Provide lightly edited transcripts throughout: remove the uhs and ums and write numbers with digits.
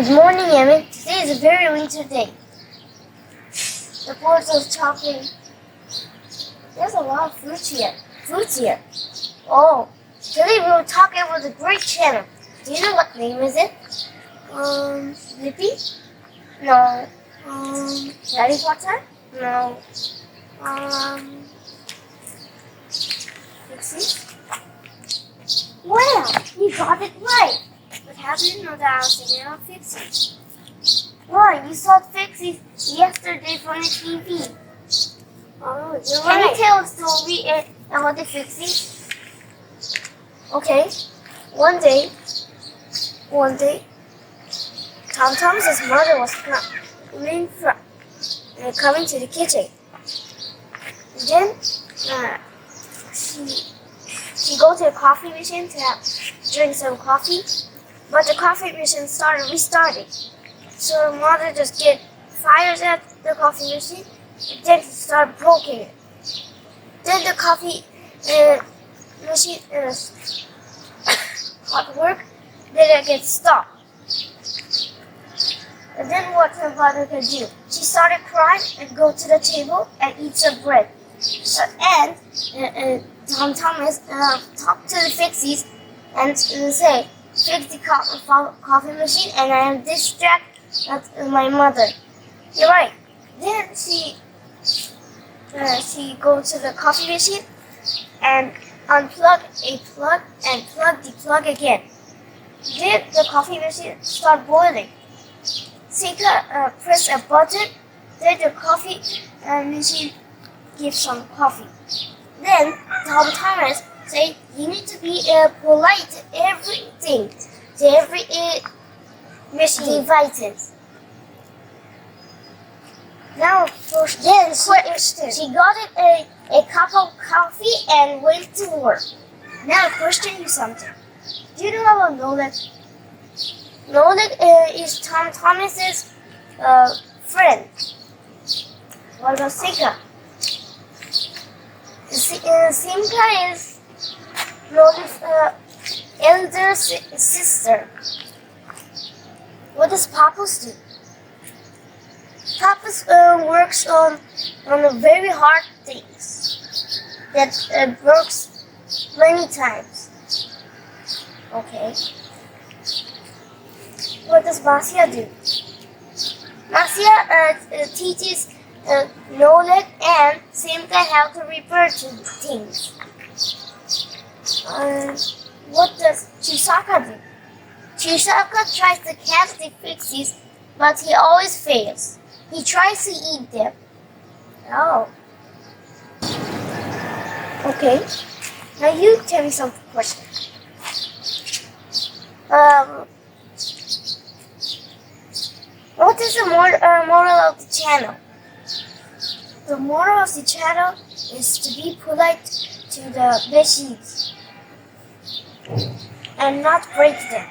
Good morning, Emmett. Today is a very winter day. The birds are talking. There's a lot of fruits here. Oh, today we will talk about the great channel. Do you know what name is it? Lippy? No. Harry Potter? No. Fixies? Well, you got it right. But how do you know that I was thinking of Fixies? Why, you saw Fixies yesterday from the TV. Oh, you're right. Can you tell a story about the Fixies? Okay. One day, Tom Thomas's mother was coming to the kitchen. Then she go to the coffee machine to drink some coffee, but the coffee machine restarted. So her mother just get fires at the coffee machine, and then start broken it. Then the coffee machine hot work, then it gets stopped. And then what her mother could do? She started crying and go to the table and eat some bread. And Tom Thomas talked to the Fixies and say, "Fix the coffee machine, and I am distracted my mother." You're right. Then she go to the coffee machine and unplug a plug and plug the plug again. Then the coffee machine start boiling. Sika press a button. Then the coffee machine gives some coffee. Then Tom Thomas say, "You need to be polite to everything, to every devices." Now, then she got a cup of coffee and went to work. Now, question you something. Do you know about knowledge? Knowledge is Tom Thomas's friend. What about Sika? Simka is Knowledge's elder sister. What does Papa's do? Papa's works on very hard things that works many times. Okay. What does Marcia do? Marcia teaches Knowledge and Simka how to repair things. What does Chisaka do? Chisaka tries to catch the Fixies, but he always fails. He tries to eat them. Oh. Okay. Now you tell me some questions. What is the moral of the channel? The moral of the channel is to be polite to the machines and not break them.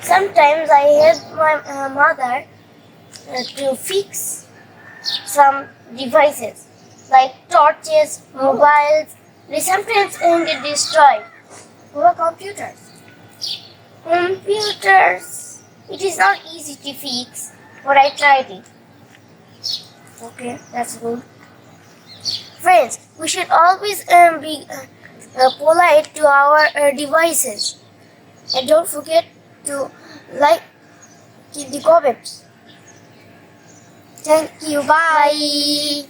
Sometimes I help my mother to fix some devices like torches, mobiles. They sometimes get destroyed. What about computers? Computers, it is not easy to fix, but I tried it. Okay, that's good. Friends, we should always be polite to our devices. And don't forget to like the comments. Thank you. Bye.